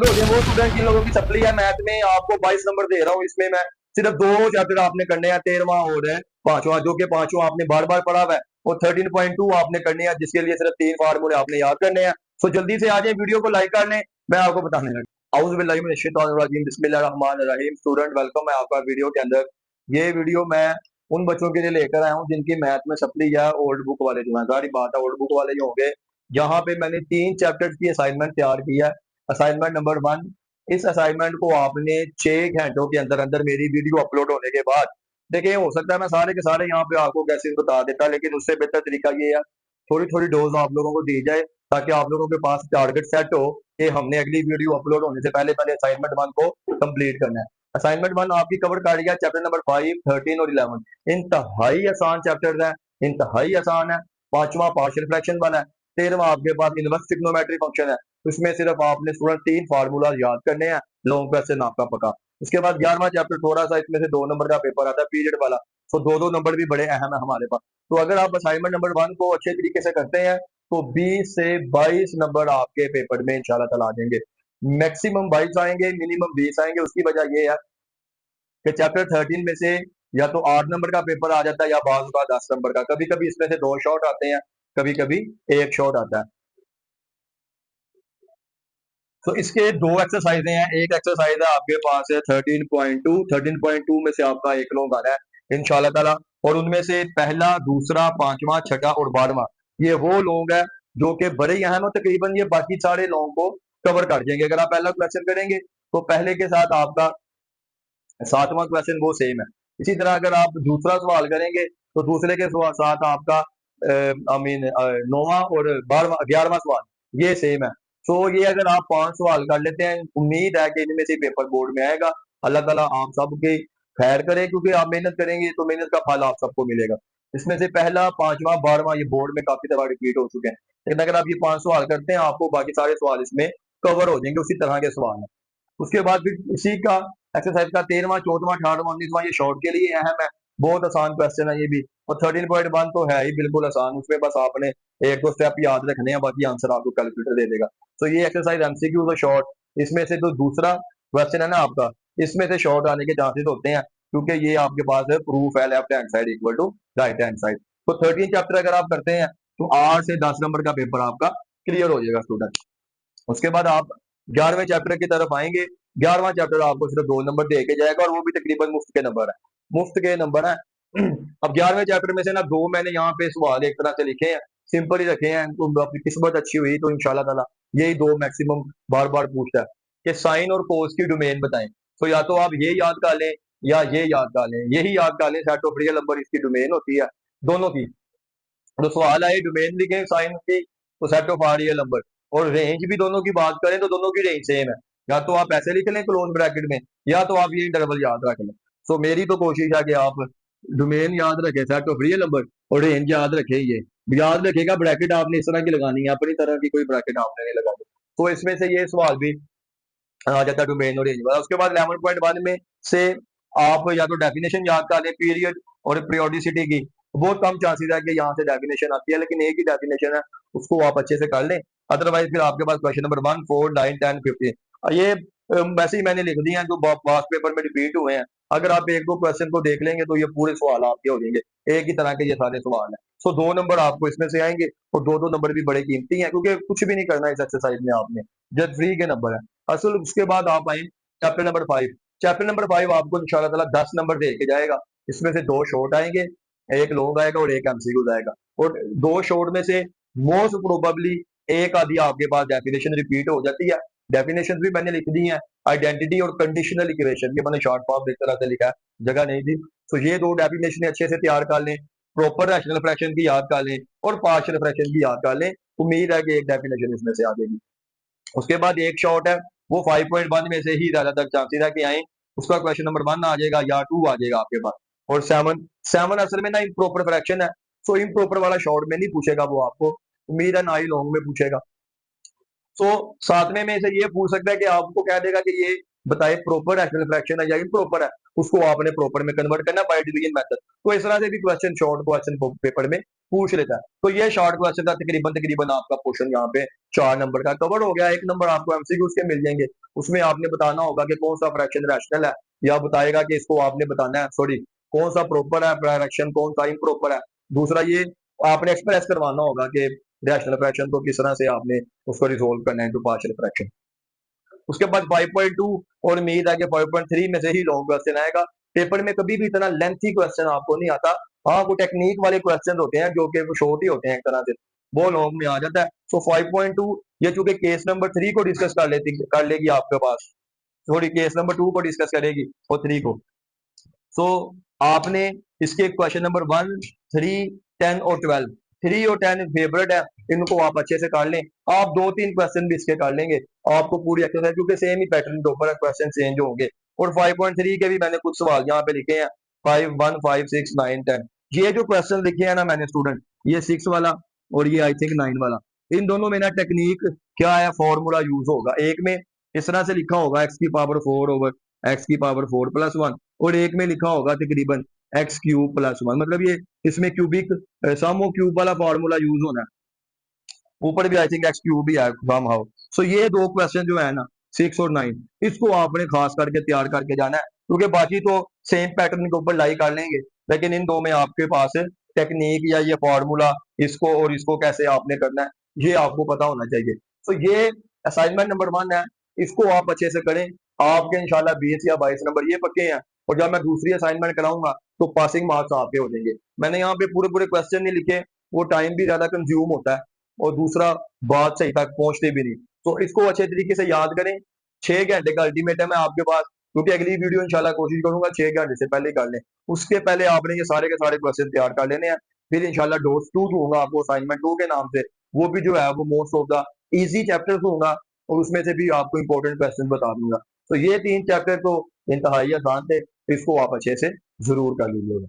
वो स्टूडेंट जिन लोगों की सप्ली है मैथ में, आपको 22 नंबर दे रहा हूँ। इसमें मैं सिर्फ 2 चैप्टर आपने करने हैं, 13वां और है 5वां, जो कि 5वां आपने बार बार पढ़ा हुआ है, और 13.2 आपने करनी है, जिसके लिए सिर्फ 3 फार्मूले आपने याद करने हैं। तो जल्दी से आ जाए, वीडियो को लाइक कर लें, मैं आपको बताने लगा। आउज़ बिल्लाहि मिनश शैतानिर रजीम, बिस्मिल्लाहिर रहमानिर रहीम। स्टूडेंट वेलकम है आपका वीडियो के अंदर। ये वीडियो मैं उन बच्चों के लिए लेकर आया हूँ जिनकी मैथ में सप्ली है, ओल्ड बुक वाले जो है, सारी बात है ओल्ड बुक वाले ही होंगे। यहाँ पे मैंने 3 चैप्टर्स की असाइनमेंट तैयार की है। असाइनमेंट नंबर 1, इस असाइनमेंट को आपने 6 घंटों के अंदर अंदर मेरी वीडियो अपलोड होने के बाद, देखिए हो सकता है मैं सारे के सारे यहाँ पे आपको कैसे बता देता, लेकिन उससे बेहतर तरीका ये है थोड़ी थोड़ी डोज आप लोगों को दी जाए, ताकि आप लोगों के पास टारगेट सेट हो कि हमने अगली वीडियो अपलोड होने से पहले पहले असाइनमेंट 1 को कंप्लीट करना है। असाइनमेंट 1 आपकी कवर कर रही है चैप्टर नंबर 5, 13 और 11। इंतहाई आसान चैप्टर है, इंतहाई आसान है। 5वां पार्शियल फ्रैक्शन वाला है। 13वां आपके पास इनवर्स ट्रिग्नोमेट्री फंक्शन है। उसमें सिर्फ आपने स्टूडेंट 3 फार्मूला याद करने हैं, लॉन्ग क्वेश्चन आपका पका। उसके बाद 11वां चैप्टर, थोड़ा सा इसमें से 2 नंबर का पेपर आता है पीरियड वाला, तो 2-2 नंबर भी बड़े अहम है हमारे पास। तो अगर आप असाइनमेंट नंबर 1 को अच्छे तरीके से करते हैं तो 20 से 22 नंबर आपके पेपर में इंशाल्लाह ताला आ जाएंगे। मैक्सिमम 22 आएंगे, मिनिमम 20 आएंगे। उसकी वजह ये है कि चैप्टर 13 में से या तो 8 नंबर का पेपर आ जाता है, या बाज़ का 10 नंबर का। कभी कभी इसमें से 2 शॉर्ट आते हैं, कभी कभी 1 शॉर्ट आता है। तो इसके 2 एक्सरसाइजें हैं। एक एक्सरसाइज है आपके पास है 13.2, 13.2 में से आपका एक लॉन्ग आ रहा है इंशाल्लाह ताला, और उनमें से पहला, दूसरा, 5वां, छठा और 12वां, ये वो लॉन्ग है जो कि बड़े ही अहम है। तकरीबन ये बाकी सारे लॉन्ग को कवर कर जाएंगे। अगर आप पहला क्वेश्चन करेंगे तो पहले के साथ आपका 7वां क्वेश्चन वो सेम है। इसी तरह अगर आप दूसरा सवाल करेंगे तो दूसरे के साथ आपका आई मीन 9वां और 12वां 11वां सवाल ये सेम है। तो ये अगर आप 5 सवाल कर लेते हैं, उम्मीद है कि इनमें से पेपर बोर्ड में आएगा। अल्लाह ताला आप सबकी खैर करे, क्योंकि आप मेहनत करेंगे तो मेहनत का फल आप सबको मिलेगा। इसमें से पहला, 5वां, 12वां ये बोर्ड में काफी दफा रिपीट हो चुके हैं, लेकिन अगर आप ये 5 सवाल करते हैं, आपको बाकी सारे सवाल इसमें कवर हो जाएंगे, उसी तरह के सवाल है। उसके बाद फिर इसी का एक्सरसाइज का 13वां, 14वां, 18वां, 19वां ये शॉर्ट के लिए अहम है। बहुत आसान क्वेश्चन है ये भी। और 13.1 तो है ही बिल्कुल आसान, उसमें बस आपने 1-2 स्टेप याद रखने हैं, बाकी आंसर आपको कैलकुलेटर दे देगा। तो ये एक्सरसाइज एमसीक्यू तो शॉर्ट, इसमें से जो दूसरा क्वेश्चन है ना आपका, इसमें से शॉर्ट आने के चांसेस होते हैं, क्योंकि ये आपके पास है प्रूफ है left hand side equal to right hand side. तो 13 चैप्टर अगर आप करते हैं तो 8 से 10 नंबर का पेपर आपका क्लियर हो जाएगा स्टूडेंट। उसके बाद आप 11वें चैप्टर की तरफ आएंगे। 11वां चैप्टर आपको सिर्फ 2 नंबर दे के जाएगा, और वो भी तकरीबन मुफ्त के नंबर है, मुफ्त के नंबर है। अब 11वें चैप्टर में से ना 2 मैंने यहाँ पे सवाल एक तरह से लिखे हैं, सिंपल ही रखे हैं। तो आपकी किस्मत अच्छी हुई तो इंशाल्लाह ताला यही 2 मैक्सिमम बार बार पूछता है कि साइन और कोस की डोमेन बताएं। तो या तो आप ये याद कर लें या ये याद कर लें, यही याद कर लें। सेट ऑफ रियल नंबर इसकी डोमेन होती है, दोनों की। तो सवाल आए डोमेन लिखे साइन की, तो set of R real number, और रेंज भी दोनों की बात करें तो दोनों की रेंज सेम है। या तो आप ऐसे लिख लें क्लोज ब्रैकेट में, या तो आप ये इंटरवल याद रख लें। तो मेरी तो कोशिश है कि आप डोमेन याद रखें, सेट ऑफ रियल नंबर, और रेंज याद रखें। ये याद रखेगा, ब्रैकेट आपने इस तरह की लगानी है, अपनी तरह की कोई ब्रैकेट आपने नहीं लगानी। तो इसमें से ये सवाल भी आ जाता है डोमेन और रेंज वाला। उसके बाद 11.1 में से आप या तो डेफिनेशन याद कर लें पीरियड और पीरियोडिसिटी की। बहुत कम चांसेस है कि यहाँ से डेफिनेशन आती है, लेकिन एक ही डेफिनेशन है, उसको आप अच्छे से कर लें। अदरवाइज फिर आपके पास क्वेश्चन नंबर 1, 4, 9, 10, 15 ये वैसे ही मैंने लिख दिए हैं जो पास पेपर में रिपीट हुए हैं। अगर आप 1-2 क्वेश्चन को देख लेंगे तो ये पूरे सवाल आपके हो जाएंगे, एक ही तरह के ये सारे सवाल हैं। सो 2 नंबर आपको इसमें से आएंगे, और 2-2 नंबर भी बड़े कीमती हैं, क्योंकि कुछ भी नहीं करना इस एक्सरसाइज में आपने, जस्ट फ्री के नंबर है असल। उसके बाद आप आए चैप्टर नंबर 5। चैप्टर नंबर 5 आपको इंशाल्लाह ताला 10 नंबर दे के जाएगा। इसमें से 2 शॉर्ट आएंगे, एक लॉन्ग आएगा और एक एमसीक्यू आएगा। और 2 शॉर्ट में से मोस्ट प्रोबेबली एक आधी आपके पास डेफिनेशन रिपीट हो जाती है। डेफिनेशन भी मैंने लिख दी है, आइडेंटिटी और कंडीशनल इक्वेशन के मैंने शॉर्ट फॉर्म इस तरह से लिखा है, जगह नहीं थी। तो ये 2 डेफिनेशन अच्छे से तैयार कर लें, प्रॉपर रैशनल फ्रैक्शन की याद कर लें और पार्शियल फ्रैक्शन की याद कर लें। उम्मीद है कि एक डेफिनेशन इसमें से आ जाएगी। उसके बाद एक शॉर्ट है, वो 5.1 में से ही ज्यादातर चांसेस है कि आए। उसका क्वेश्चन नंबर 1 आ जाएगा या 2 आ जाएगा आपके पास। और 7, 7 असल में ना इम्प्रॉपर फ्रैक्शन है, सो इम्प्रॉपर वाला शॉर्ट में नहीं पूछेगा वो आपको, उम्मीद है ना ही लॉन्ग में पूछेगा। तो 7वें में से ये पूछ सकता है कि आपको कह देगा कि ये बताए प्रॉपर रैशनल फ्रैक्शन है या इम्प्रॉपर है, उसको आपने प्रॉपर में कन्वर्ट करना बाय डिवीजन मेथड। तो इस तरह से भी क्वेश्चन शॉर्ट क्वेश्चन पेपर में पूछ लेता है। तो ये शॉर्ट क्वेश्चन था, तकरीबन तकरीबन आपका पोर्शन यहाँ पे 4 नंबर का कवर हो गया। 1 नंबर आपको एमसीक्यूज के मिल जाएंगे, उसमें आपने बताना होगा कि कौन सा फ्रैक्शन रैशनल है, या बताएगा कि इसको आपने बताना है, सॉरी, कौन सा प्रॉपर है फ्रैक्शन, कौन सा इम्प्रॉपर है। दूसरा ये आपने एक्सप्रेस करवाना होगा कि रैशनल फ्रैक्शन को किस तरह से आपने उसको रिजोल्व करना है इनटू पार्शियल फ्रैक्शन। उसके बाद 5.2 और उम्मीद है कि 5.3 में से ही लॉन्ग क्वेश्चन आएगा। पेपर में कभी भी इतना लेंथी क्वेश्चन आपको नहीं आता। हाँ, वो टेक्निक वाले क्वेश्चन होते हैं जो कि शॉर्ट ही होते हैं एक तरह से, वो लॉन्ग में आ जाता है। सो 5.2 ये चूंकि केस नंबर 3 को डिस्कस कर लेगी आपके पास, सॉरी केस नंबर 2 को डिस्कस करेगी और 3 को। सो आपने इसके क्वेश्चन नंबर 1, 3, 10 और 12, 3 और 10 फेवरेट है, इनको आप अच्छे से कर लें। आप 2-3 क्वेश्चन भी इसके कर लेंगे, आपको पूरी एक्सरसाइज, क्योंकि सेम ही पैटर्न के ऊपर क्वेश्चन चेंज होंगे। और 5.3 के भी मैंने कुछ सवाल यहाँ पे लिखे हैं, 5, 1, 5, 6, 9, 10। ये जो क्वेश्चन लिखे हैं ना मैंने स्टूडेंट, ये 6 वाला और ये आई थिंक 9 वाला, इन दोनों में ना टेक्निक क्या है, फॉर्मूला यूज होगा। एक में इस तरह से लिखा होगा एक्स की पावर 4 ओवर एक्स की पावर 4 प्लस 1, और एक में लिखा होगा तकरीबन एक्स क्यूब प्लस 1। मतलब ये इसमें क्यूबिक सम और क्यूब वाला फार्मूला यूज होना है। ऊपर भी आई थिंक एक्स क्यूब भी है सम हाउ। सो ये दो क्वेश्चन जो है ना 6 और 9, इसको आपने खास करके तैयार करके जाना है, क्योंकि बाकी तो सेम पैटर्न के ऊपर लाई कर लेंगे, लेकिन इन दो में आपके पास टेक्निक या ये फॉर्मूला, इसको और इसको कैसे आपने करना है, ये आपको पता होना चाहिए। तो ये असाइनमेंट नंबर 1 है, इसको आप अच्छे से करें। आपके इंशाल्लाह 20 या 22 नंबर ये पक्के हैं। और जब मैं दूसरी असाइनमेंट कराऊंगा तो पासिंग मार्क्स आपके हो जाएंगे। मैंने यहाँ पे पूरे पूरे क्वेश्चन नहीं लिखे, वो टाइम भी ज्यादा कंज्यूम होता है, और दूसरा बात सही तक पहुंचते भी नहीं। तो इसको अच्छे तरीके से याद करें। 6 घंटे का अल्टीमेट है मैं आपके पास, क्योंकि अगली वीडियो इंशाल्लाह कोशिश करूंगा 6 घंटे से पहले कर लें। उसके पहले आपने ये सारे के सारे क्वेश्चन तैयार कर लेने हैं। फिर इंशाल्लाह डोज 2 दूंगा आपको असाइनमेंट 2 के नाम से, वो भी जो है वो most of the easy chapters होगा, और उसमें से भी आपको इंपॉर्टेंट क्वेश्चन बता दूंगा। तो ये 3 चैप्टर तो इंतहाई आसान थे, इसको आप अच्छे से जरूर कर लीजिएगा।